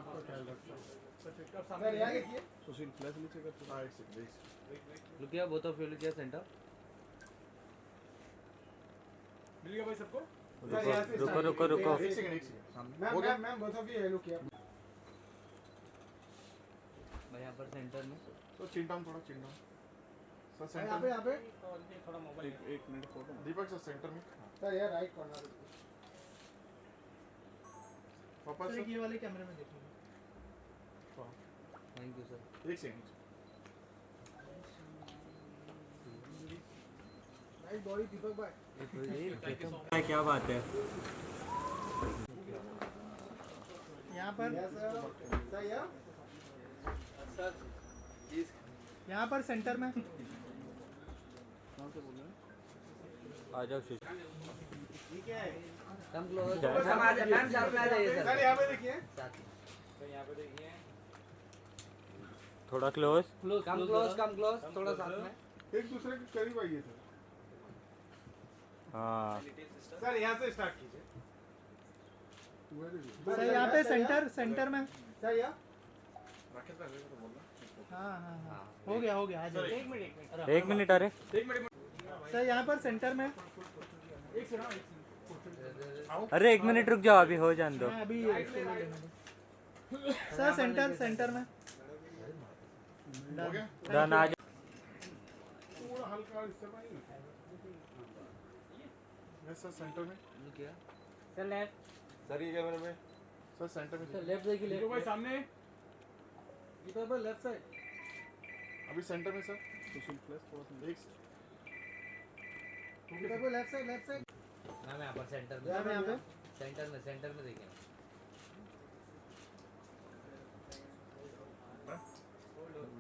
आपका ख्याल रखता हूँ। सर यहाँ देखिए, सुशील फ्लैश नीचे कर। हाँ, एक second. Look here, both of you look here center. मिल गया भाई सबको? सर यहाँ से रुको start रुको कीजिए, रुको यहाँ से। एक सेकंड सामने मैम हो गया? Ma'am both of you look here. भाई यहाँ पर सेंटर में। तो चिन डाउन थोड़ा, चिन डाउन सर यहाँ सेंटर पे में। एक मिनट फोटो दीपक सर सेंटर में। सर यहाँ राइट कॉर्नर। वापस सर सर ये वाले कैमरे में देखिए। Thank you sir. एक सेकंड। नाइस बॉडी दीपक भाई। क्या बात है। यहाँ पर सर यहाँ पर सेंटर में। आ जाओ सुशील। Come close. हम आ जाए, मैम साथ में आ जाइए सर सर। यहाँ पे देखिए। साथ में। थोड़ा क्लोज। Come close, थोड़ा साथ में। एक दूसरे के करीब आइए सर। हाँ सर यहाँ से स्टार्ट कीजिए। सर सर यहाँ पे सेंटर में। सर यहाँ। राकेश सर को बोलना। हाँ हो गया आ जाइए। एक मिनट। एक मिनट अरे सर यहाँ पर सेंटर में। अरे एक मिनट रुक जाओ अभी हो जाने दो। मैं अभी सर सेंटर में। हो गया? डन आ जाओ। थोड़ा हल्का इससे पानी। यस सर सेंटर में। Look here. Sir left. Sir ये कैमरे में। सर सेंटर में। सर लेफ्ट देखिए लेफ्ट। भाई सामने। इधर पर लेफ्ट साइड। अभी सेंटर में सर। सुशील प्लस थोड़ा सा एक इधर पर लेफ्ट साइड। मैम यहाँ पर सेंटर में। यहाँ पे। सेंटर में देखिए।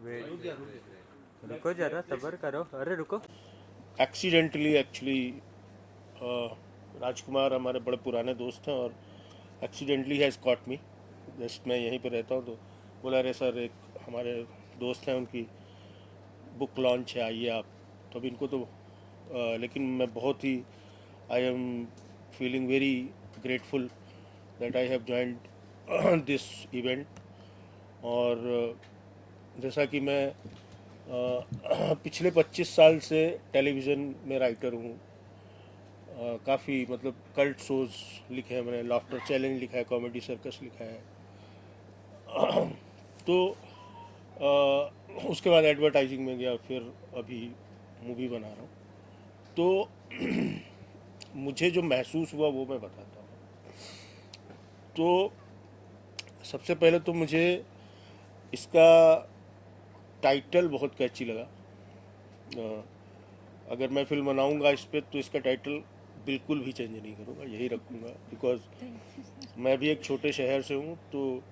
वेट रुको जरा सब्र करो। अरे रुको। एक्सीडेंटली एक्चुअली राजकुमार हमारे बड़े पुराने दोस्त हैं और accidentally has caught me. Just मैं यहीं पे रहता हूँ तो बोला अरे सर एक हमारे दोस्त हैं उनकी बुक लॉन्च है आइए आप। तो अब इनको तो लेकिन मैं बहुत ही I am feeling very grateful that I have joined this event. और जैसा कि मैं पिछले 25 साल से टेलीविज़न में राइटर हूँ। काफ़ी मतलब कल्ट शोज़ लिखे हैं मैंने। लाफ्टर चैलेंज लिखा है, कॉमेडी सर्कस लिखा है। तो उसके बाद एडवर्टाइजिंग में गया, फिर अभी मूवी बना रहा हूँ। तो मुझे जो महसूस हुआ वो मैं बताता हूँ। तो सबसे पहले तो मुझे इसका टाइटल बहुत कैची लगा। अगर मैं फिल्म बनाऊंगा इस पर तो इसका टाइटल बिल्कुल भी चेंज नहीं करूंगा, यही रखूंगा। बिकॉज मैं भी एक छोटे शहर से हूँ तो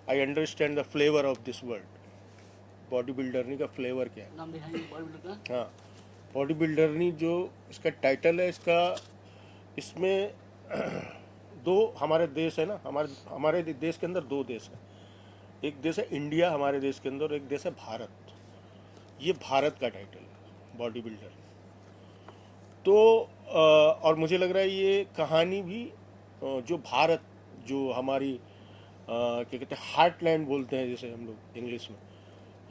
I understand the flavour of this world. Body बिल्डरनी का फ्लेवर क्या है। हाँ, बॉडी बिल्डरनी जो इसका टाइटल है इसका, इसमें दो हमारे देश है ना, हमारे देश के अंदर दो देश हैं। एक देश है इंडिया हमारे देश के अंदर, एक देश है भारत। ये भारत का टाइटल है बॉडी बिल्डर। तो और मुझे लग रहा है ये कहानी भी जो भारत, जो हमारी क्या कहते हैं हार्टलैंड बोलते हैं जैसे हम लोग इंग्लिश में,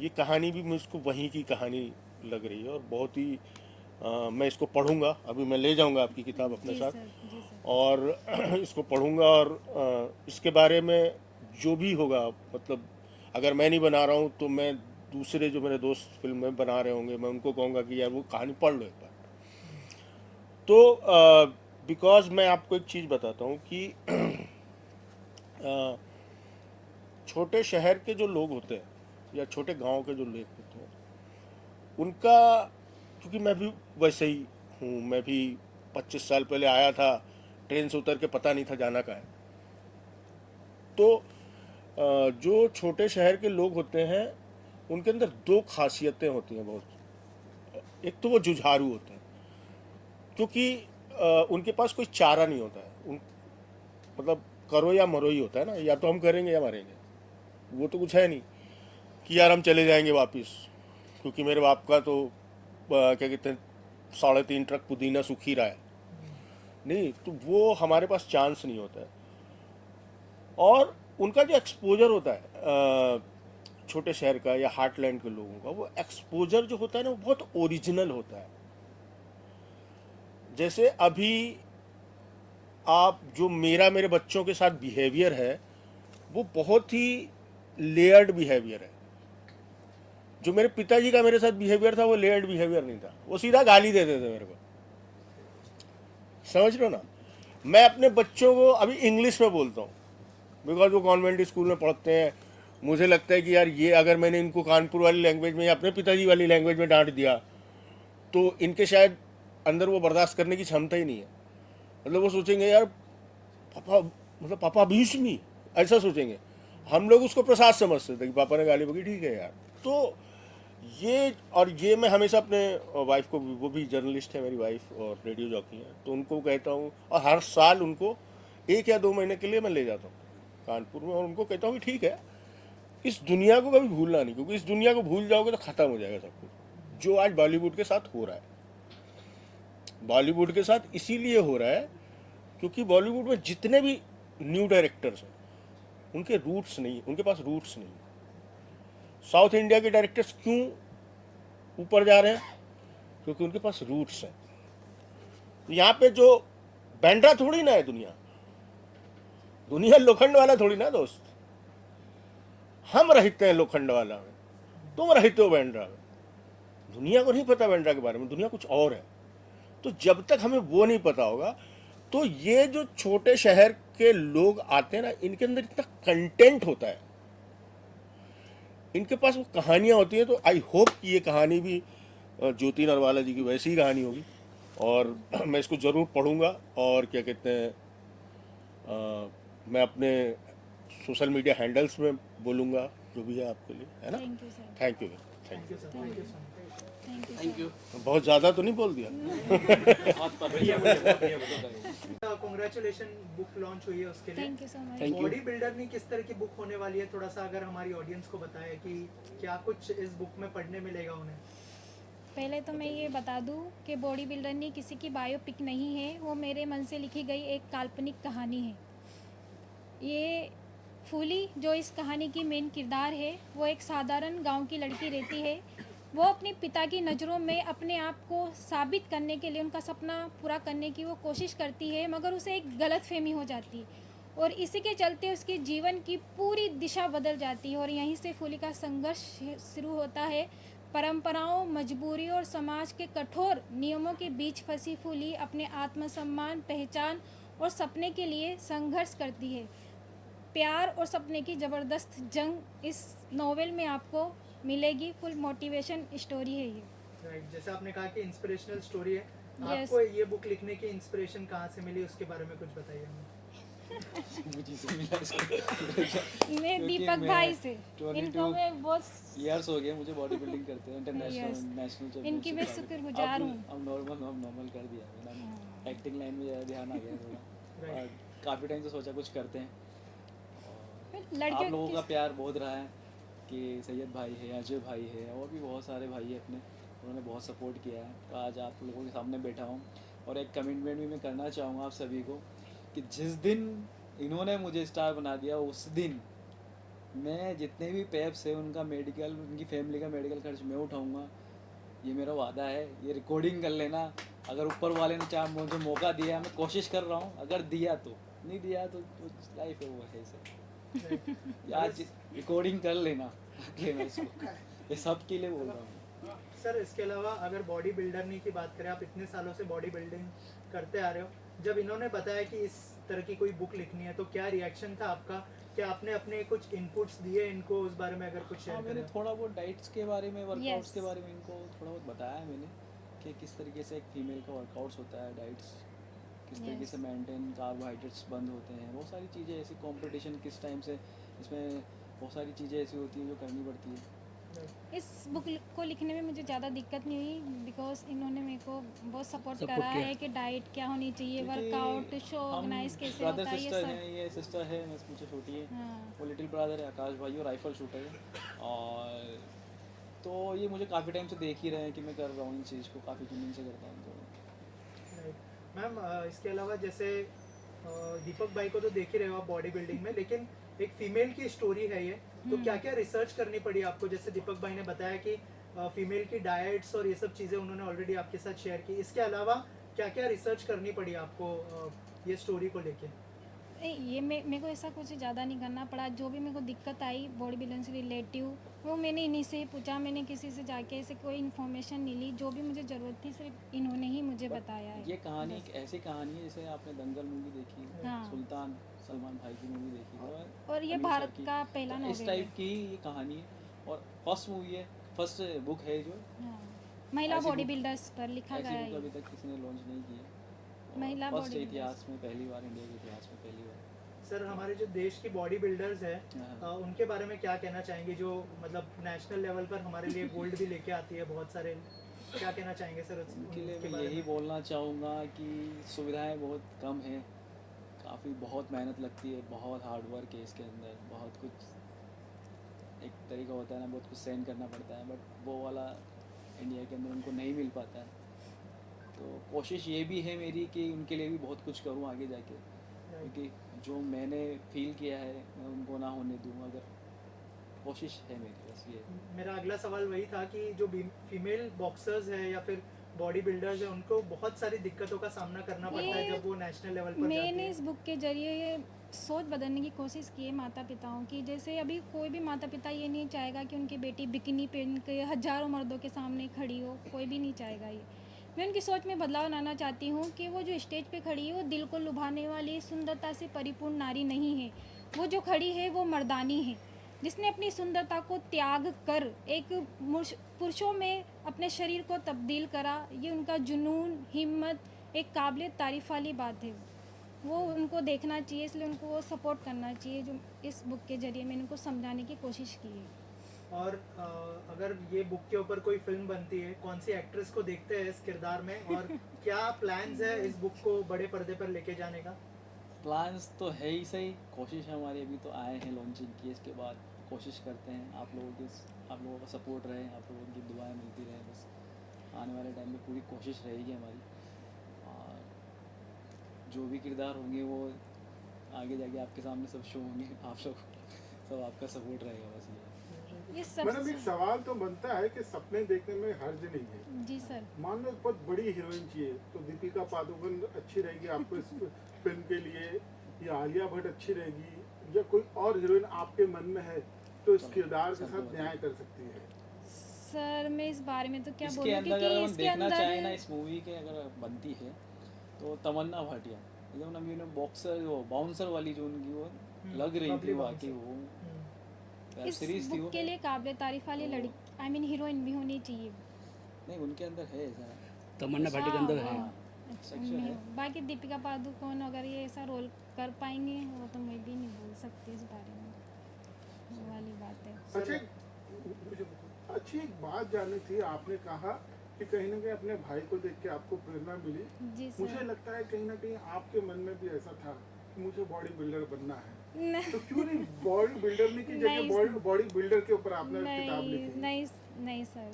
ये कहानी भी मुझको वहीं की कहानी लग रही है। और बहुत ही मैं इसको पढ़ूंगा। अभी मैं ले जाऊंगा आपकी किताब अपने साथ और इसको पढ़ूंगा। और इसके बारे में जो भी होगा, मतलब अगर मैं नहीं बना रहा हूँ तो मैं दूसरे जो मेरे दोस्त फिल्म में बना रहे होंगे मैं उनको कहूँगा कि यार वो कहानी पढ़ लो एक बार। तो बिकॉज मैं आपको एक चीज़ बताता हूँ कि छोटे शहर के जो लोग होते हैं या छोटे गांव के जो लोग होते हैं उनका, क्योंकि मैं भी वैसे ही हूँ, मैं भी 25 साल पहले आया था, ट्रेन से उतर के पता नहीं था जाना कहाँ है। तो जो छोटे शहर के लोग होते हैं उनके अंदर दो खासियतें होती हैं बहुत। एक तो वो जुझारू होते हैं क्योंकि उनके पास कोई चारा नहीं होता है। मतलब करो या मरो ही होता है ना, या तो हम करेंगे या मरेंगे। वो तो कुछ है नहीं कि यार हम चले जाएंगे वापस, क्योंकि मेरे बाप का तो क्या कहते हैं 3.5 ट्रक पुदीना सूख ही रहा है। नहीं, तो वो हमारे पास चांस नहीं होता है। और उनका जो एक्सपोजर होता है छोटे शहर का या हार्टलैंड के लोगों का, वो एक्सपोजर जो होता है ना वो बहुत ओरिजिनल होता है। जैसे अभी आप जो मेरे बच्चों के साथ बिहेवियर है वो बहुत ही लेयर्ड बिहेवियर है। जो मेरे पिताजी का मेरे साथ बिहेवियर था वो लेयर्ड बिहेवियर नहीं था, वो सीधा गाली देते थे मेरे को, समझ रहे हो ना। मैं अपने बच्चों को अभी इंग्लिश में बोलता हूँ बिकॉज वो कॉन्वेंट स्कूल में पढ़ते हैं। मुझे लगता है कि यार ये अगर मैंने इनको कानपुर वाली लैंग्वेज में या अपने पिताजी वाली लैंग्वेज में डांट दिया तो इनके शायद अंदर वो बर्दाश्त करने की क्षमता ही नहीं है। मतलब वो सोचेंगे यार पापा, मतलब पापा अब्यूज मी, ऐसा सोचेंगे। हम लोग उसको प्रसाद समझते थे कि पापा ने गाली बकी, ठीक है यार। तो ये मैं हमेशा अपने वाइफ को, वो भी जर्नलिस्ट है मेरी वाइफ और रेडियो जॉकी है, तो उनको कहता हूँ और हर साल उनको 1 या 2 महीने के लिए मैं ले जाता हूँ कानपुर में और उनको कहता हूँ कि ठीक है इस दुनिया को कभी भूलना नहीं, क्योंकि इस दुनिया को भूल जाओगे तो ख़त्म हो जाएगा सब कुछ। जो आज बॉलीवुड के साथ हो रहा है, बॉलीवुड के साथ इसीलिए हो रहा है क्योंकि बॉलीवुड में जितने भी न्यू डायरेक्टर्स हैं उनके रूट्स नहीं, उनके पास रूट्स नहीं। साउथ इंडिया के डायरेक्टर्स क्यों ऊपर जा रहे हैं? क्योंकि उनके पास रूट्स हैं। यहाँ पे जो बैंड्रा थोड़ी ना है दुनिया लोखंड वाला थोड़ी ना दोस्त। हम रहते हैं लोखंड वाला में, तुम रहते हो बैंड्रा में। दुनिया को नहीं पता बैंड्रा के बारे में, दुनिया कुछ और है। तो जब तक हमें वो नहीं पता होगा तो ये जो छोटे शहर के लोग आते हैं ना, इनके अंदर इतना कंटेंट होता है, इनके पास वो कहानियाँ होती हैं। तो आई होप कि ये कहानी भी ज्योति नरवाला जी की वैसी ही कहानी होगी और मैं इसको ज़रूर पढ़ूंगा। और क्या कहते हैं, मैं अपने सोशल मीडिया हैंडल्स में बोलूँगा जो भी है आपके लिए, है ना। Thank you sir. Thank you. Thank you sir, thank you so much. Thank you. बहुत ज़्यादा तो नहीं बोल दिया। कांग्रेचुलेशन, बुक लॉन्च हुई है उसके लिए। Thank you so much. Body builder नहीं किस तरह की बुक होने वाली है, थोड़ा सा अगर हमारी ऑडियंस को बताए कि क्या कुछ इस बुक में पढ़ने मिलेगा उन्हें। पहले तो मैं ये बता दूं कि बॉडी बिल्डर नहीं किसी की बायोपिक नहीं है, वो मेरे मन से लिखी गई एक काल्पनिक कहानी है। ये फूली जो इस कहानी की मेन किरदार है, वो एक साधारण गांव की लड़की रहती है। वो अपने पिता की नज़रों में अपने आप को साबित करने के लिए, उनका सपना पूरा करने की वो कोशिश करती है, मगर उसे एक गलतफहमी हो जाती है और इसी के चलते उसके जीवन की पूरी दिशा बदल जाती है। और यहीं से फूली का संघर्ष शुरू होता है। परंपराओं, मजबूरी और समाज के कठोर नियमों के बीच फंसी फूली अपने आत्मसम्मान, पहचान और सपने के लिए संघर्ष करती है। प्यार और सपने की ज़बरदस्त जंग इस नॉवेल में आपको मिलेगी। फुल मोटिवेशन स्टोरी है ये। राइट, जैसे आपने कहा कि इंस्पिरेशनल स्टोरी है। Yes. आपको ये बुक लिखने की इंस्पिरेशन कहाँ से मिली, उसके बारे में कुछ बताइए हमें। मैं दीपक भाई से, इनको मैं बहुत ईयर्स हो गए मुझे बॉडी बिल्डिंग करते हैं, Yes. इंटरनेशनल नेशनल इनकी मैं शुक्रगुजार हूँ। अब नॉर्मल कर दिया मैंने, एक्टिंग लाइन में ज़्यादा ध्यान आ गया थोड़ा। और काफ़ी टाइम से सोचा कुछ करते हैं। और आप लोगों का प्यार बहुत रहा है कि सैयद भाई है, अजय भाई है और भी बहुत सारे भाई है अपने, उन्होंने बहुत सपोर्ट किया है। तो आज आप लोगों के सामने बैठा हूँ और एक कमिटमेंट भी मैं करना चाहूँगा आप सभी को कि जिस दिन इन्होंने मुझे स्टार बना दिया उस दिन मैं जितने भी पेप्स है उनका मेडिकल, उनकी फैमिली का मेडिकल खर्च मैं उठाऊँगा। ये मेरा वादा है। ये रिकॉर्डिंग कर लेना, अगर ऊपर वाले ने चाहे मुझे मौका दिया, मैं कोशिश कर रहा हूँ, अगर दिया तो, नहीं दिया तो लाइफ है वो है ऐसे। आज रिकॉर्डिंग कर लेना इसको, ये सब के लिए बोल रहा हूँ। सर, इसके अलावा अगर बॉडी बिल्डर की बात करें, आप इतने सालों से बॉडी बिल्डिंग करते आ रहे हो, जब इन्होंने बताया कि इस तरह की कोई बुक लिखनी है तो क्या रिएक्शन था आपका? क्या आपने अपने कुछ इनपुट्स दिए इनको, उस बारे में अगर कुछ शेयर मैंने करें? थोड़ा बहुत डाइट्स के बारे में, वर्कआउट्स Yes. के बारे में इनको थोड़ा बहुत बताया है मैंने कि किस तरीके से एक फीमेल का वर्कआउट्स होता है, डाइट्स किस तरीके Yes. से मेंटेन, कार्बोहाइड्रेट्स बंद होते हैं, बहुत सारी चीज़ें ऐसी, कंपटीशन किस टाइम से, इसमें बहुत सारी चीज़ें ऐसी होती हैं जो करनी पड़ती है। इस बुक को लिखने में मुझे ज़्यादा दिक्कत नहीं हुई बिकॉज इन्होंने मेरे को बहुत सपोर्ट करा है कि डाइट क्या होनी चाहिए, वर्कआउट, शो ऑर्गेनाइज कैसे होता है, ये सिस्टर सब। हैं, ये सिस्टर है, मैं मुझे छोटी है, हाँ। वो लिटिल ब्रदर है आकाश भाई, और राइफल शूटर है। और तो ये मुझे काफ़ी टाइम से देख ही रहे हैं कि मैं कर रहा हूँ इन चीज़ को, काफ़ी जुनून से करता हूँ। तो मैम, इसके अलावा जैसे दीपक भाई को तो देख ही रहे हो आप बॉडी बिल्डिंग में, लेकिन एक फीमेल की स्टोरी है ये, तो क्या क्या रिसर्च करनी पड़ी आपको? जैसे दीपक भाई ने बताया कि फीमेल की डाइट्स और ये सब चीज़ें उन्होंने ऑलरेडी आपके साथ शेयर की, इसके अलावा क्या क्या रिसर्च करनी पड़ी आपको ये स्टोरी को लेके? ये मेरे को ऐसा कुछ ज़्यादा नहीं करना पड़ा। जो भी मेरे को दिक्कत आई बॉडी बिल्डिंग से रिलेटिव, वो मैंने इन्हीं से ही पूछा। मैंने किसी से जाके ऐसे कोई इन्फॉर्मेशन नहीं ली। जो भी मुझे ज़रूरत थी सिर्फ इन्होंने ही मुझे बताया है। ये कहानी एक ऐसी कहानी है जैसे आपने दंगल मूवी देखी, हाँ। सुल्तान सलमान भाई की मूवी देखी हो, और ये अमीर भारत शाह की। का पहला तो इस नॉवेल है। टाइप की ये कहानी है और फर्स्ट मूवी है, फर्स्ट बुक है जो हाँ, महिला ऐसी बॉडी book- बिल्डर्स पर लिखा ऐसी गया बुक है। अभी तक किसी ने लॉन्च नहीं की है। महिला फर्स्ट bodybuilders। इतिहास में पहली बार, इंडिया के इतिहास में पहली बार। सर हमारे जो देश की बॉडी बिल्डर्स है हाँ। उनके बारे में क्या कहना चाहेंगे, जो मतलब नेशनल लेवल पर हमारे लिए गोल्ड भी लेके आती है बहुत सारे, क्या कहना चाहेंगे सर उनके लिए उनके मैं बारे यही में? बोलना चाहूँगा कि सुविधाएं बहुत कम हैं, काफ़ी बहुत मेहनत लगती है, बहुत हार्ड वर्क है इसके अंदर, बहुत कुछ एक तरीका होता है ना, बहुत कुछ सहन करना पड़ता है, बट वो वाला इंडिया के अंदर उनको नहीं मिल पाता है। तो कोशिश ये भी है मेरी कि उनके लिए भी बहुत कुछ करूँ आगे जाके, क्योंकि जो मैंने फील किया है मैं उनको ना होने दूँ, अगर कोशिश है मेरी बस ये। मेरा अगला सवाल वही था कि जो फीमेल बॉक्सर्स है या फिर बॉडी बिल्डर्स है, उनको बहुत सारी दिक्कतों का सामना करना पड़ता है ये जब वो नेशनल लेवल पर जाती मैंने है। इस बुक के जरिए ये सोच बदलने की कोशिश की है माता पिताओं की। जैसे अभी कोई भी माता पिता ये नहीं चाहेगा कि उनकी बेटी बिकिनी पहन के हजारों मर्दों के सामने खड़ी हो, कोई भी नहीं चाहेगा ये। मैं उनकी सोच में बदलाव लाना चाहती हूँ कि वो जो स्टेज पे खड़ी है वो दिल को लुभाने वाली सुंदरता से परिपूर्ण नारी नहीं है। वो जो खड़ी है वो मर्दानी है, जिसने अपनी सुंदरता को त्याग कर एक पुरुषों में अपने शरीर को तब्दील करा। ये उनका जुनून, हिम्मत एक काबिल तारीफ़ वाली बात है। वो उनको देखना चाहिए, इसलिए उनको वो सपोर्ट करना चाहिए, जो इस बुक के जरिए मैंने उनको समझाने की कोशिश की है। और अगर ये बुक के ऊपर कोई फिल्म बनती है, कौन सी एक्ट्रेस को देखते हैं इस किरदार में, और क्या प्लान्स है इस बुक को बड़े पर्दे पर लेके जाने का? प्लान्स तो है ही सही, कोशिश हमारी अभी तो आए हैं लॉन्चिंग की, इसके बाद कोशिश करते हैं आप लोगों का सपोर्ट रहे, आप लोगों की दुआएं मिलती रहे, बस आने वाले टाइम में पूरी कोशिश रहेगी हमारी। और जो भी किरदार होंगे वो आगे जाके आपके सामने सब शो होंगे, आप सब आपका सपोर्ट रहेगा, बस ये। ये सब मैडम एक सवाल तो बनता है कि सपने देखने में हर्ज नहीं है। जी सर। मान लो बहुत बड़ी हीरोइन चाहिए तो दीपिका पादुकोण अच्छी रहेगी आपको इस फिल्म के लिए, या आलिया भट्ट अच्छी रहेगी, या कोई और हीरोइन आपके मन में है तो इस किरदार के साथ न्याय कर सकती है? सर मैं इस बारे में तो क्या इसके बोलूँ, अंदर क्योंकि अगर हम इसके देखना चाहें ना अंदर इस मूवी के, अगर बनती है तो तमन्ना भाटिया एकदम ना मैंने बॉक्सर वो बाउंसर वाली जो उनकी वो लग रही थी bubbly वाकई, bouncer। वो वेब इस सीरीज थी वो। बुक के लिए काबिल तारीफ वाली लड़की, आई मीन हीरोइन भी होनी चाहिए। नहीं उनके अंदर है ऐसा तमन्ना भाटी के अंदर है। हाँ, सेक्शन है। बाकी दीपिका पादुकोण अगर ये ऐसा रोल कर पाएंगे वो तो मैं भी नहीं बोल सकती इस बारे में, वो वाली बात है। अच्छी एक बात जाननी थी, आपने कहा कि कहीं ना कहीं अपने भाई को देख के आपको प्रेरणा मिली। जी मुझे सर। लगता है कहीं ना कहीं आपके मन में भी ऐसा था कि मुझे बॉडी बिल्डर बनना है, नहीं तो क्यों नहीं बॉडी बिल्डर की नहीं। जगह बॉडी बिल्डर के ऊपर आपने किताब नहीं लिखी? नहीं नहीं सर,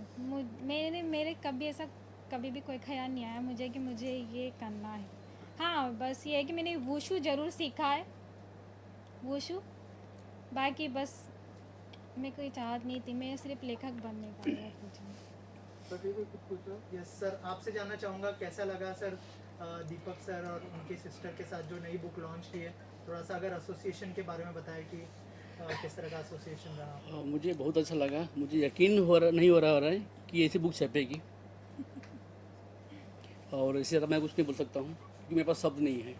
मेरे कभी ऐसा कभी भी कोई ख्याल नहीं आया मुझे कि मुझे ये करना है। हाँ बस ये है कि मैंने वुशु ज़रूर सीखा है, वुशु, बाकी बस मैं कोई चाहत नहीं थी, मैं सिर्फ लेखक बनने का है, कुछ नहीं। यस सर, आपसे जानना चाहूँगा कैसा लगा सर दीपक सर और उनकी सिस्टर के साथ जो नई बुक लॉन्च की है, थोड़ा सा अगर एसोसिएशन के बारे में बताएं कि किस तरह का एसोसिएशन रहा? मुझे बहुत अच्छा लगा, मुझे यकीन नहीं हो रहा है कि ऐसी बुक छपेगी, और इससे ज़्यादा मैं कुछ नहीं बोल सकता हूँ क्योंकि मेरे पास शब्द नहीं है।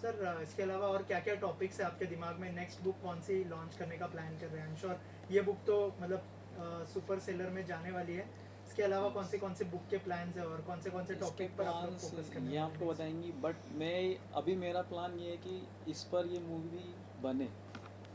सर इसके अलावा और क्या क्या टॉपिक्स है आपके दिमाग में? नेक्स्ट बुक कौन सी लॉन्च करने का प्लान कर रहे हैं? आई एम श्योर ये बुक तो मतलब सुपर सेलर में जाने वाली है। इसके अलावा कौन से बुक के प्लान्स है और कौन से टॉपिक पर आप लोग फोकस करने ये आपको बताएंगी, बट मैं अभी मेरा प्लान ये है कि इस पर ये मूवी बने।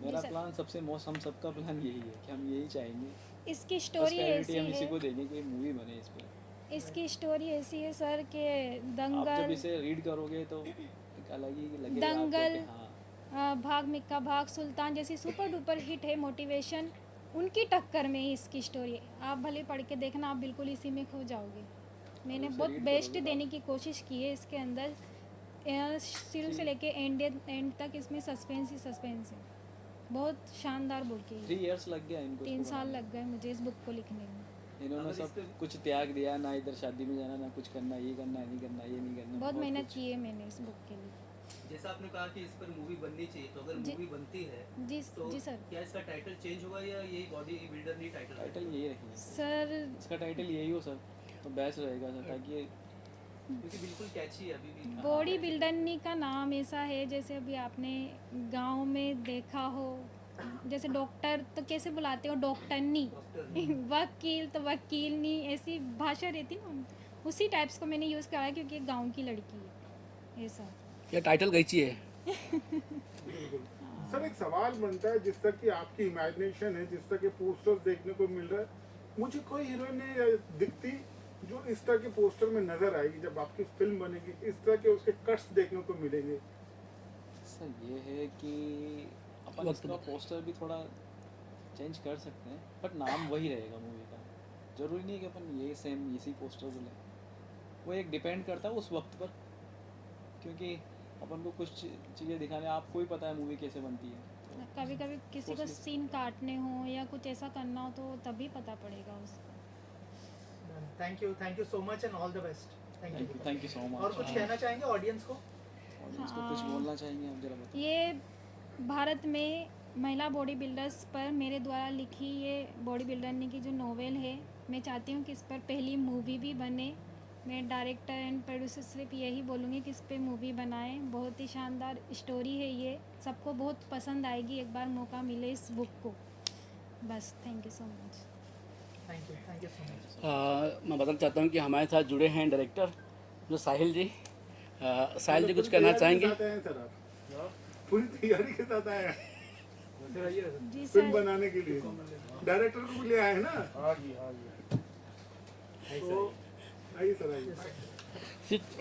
मेरा सर। प्लान सबसे मोस्ट, हम सबका प्लान यही है कि हम यही चाहेंगे, इसकी बस स्टोरी प्रायोरिटी ऐसी हम इसी को है, देंगे कि मूवी बने इस पर। इसकी स्टोरी ऐसी है सर कि आप जब दंगल, इसे रीड करोगे तो एक अलग ही लगेगा आपको दंगल, कि हाँ भाग मिक्का भाग, सुल्तान जैसी सुपर डुपर हिट है मोटिवेशन, उनकी टक्कर में ही इसकी स्टोरी है। आप भले पढ़ के देखना, आप बिल्कुल इसी में खो जाओगे। मैंने उसे बहुत read बेस्ट करोगे तो देने की कोशिश की है इसके अंदर। शुरू से लेके एंड तक इसमें सस्पेंस ही सस्पेंस है। बहुत शानदार बुक है। 3 years लग गया इनको 3 इसको साल बनाने लग गए मुझे इस बुक को लिखने में। में। इन्होंने सब कुछ त्याग दिया, ना इधर शादी में जाना, ना कुछ करना, ये करना, नहीं करना, ये नहीं करना। बहुत मेहनत कुछ। की है मैंने इस बुक के लिए। जैसा आपने कहा कि इस पर मूवी बननी चाहिए, तो अगर जी। मूवी बनती है जी तो जी सर। क्या इसका टाइटल चेंज होगा या यही बॉडी बिल्डर नहीं टाइटल टाइटल यही रखेंगे सर इसका टाइटल यही हो सर, तो बेस्ट रहेगा सर, ताकि ये क्योंकि बिल्कुल कैची है अभी भी। बॉडी बिल्डरनी का नाम ऐसा है जैसे अभी आपने गांव में देखा हो, जैसे डॉक्टर तो कैसे बुलाते हो, डॉक्टरनी, वकील तो वकीलनी, ऐसी भाषा रहती ना, उसी टाइप्स को मैंने यूज़ करा क्योंकि एक गांव की लड़की है ऐसा। क्या टाइटल कैची है? बिल्कुल। सर एक सवाल बनता है, जिस तक की आपकी इमेजिनेशन है, जिस तक के पोस्टर्स देखने को मिल रहा है, मुझे कोई हीरोइन नहीं दिखती जो इस तरह के पोस्टर में नजर आएगी। जब आपकी फिल्म बनेगी इस तरह के उसके कट्स देखने को मिलेंगे। सर ये है कि अपन वक्त इसका पोस्टर भी थोड़ा चेंज कर सकते हैं, बट नाम वही रहेगा मूवी का। जरूरी नहीं है कि अपन ये सेम इसी पोस्टर बोले, वो एक डिपेंड करता है उस वक्त पर, क्योंकि अपन को कुछ चीज़ें दिखाने, आपको ही पता है मूवी कैसे बनती है। कभी कभी किसी को Mostly- सीन काटने हो या कुछ ऐसा करना हो तो तभी पता पड़ेगा उसको। Thank you so much and all the best. Thank you so much. और कुछ कहना चाहेंगे ऑडियंस को? ऑडियंस को कुछ बोलना चाहेंगे आप जरा बताइए। ये भारत में महिला बॉडी बिल्डर्स पर मेरे द्वारा लिखी ये बॉडी बिल्डरनी की जो नोवेल है, मैं चाहती हूँ कि इस पर पहली मूवी भी बने। मैं डायरेक्टर एंड प्रोड्यूसर सिर्फ यही बोलूँगी कि इस पर मूवी बनाएं। बहुत ही शानदार स्टोरी है ये, सबको बहुत पसंद आएगी एक बार मौका मिले इस बुक को। बस thank you so much. Thank you so much. मैं बताना चाहता हूँ कि हमारे साथ जुड़े हैं डायरेक्टर जो साहिल जी। साहिल जी कुछ कहना चाहेंगे? सर आप पूरी तैयारी के साथ आए हैं जी फिल्म सर। बनाने के लिए, डायरेक्टर को भी ले आए हैं ना। हाँ जी हाँ जी। तो आइए सर आइए। सिर्फ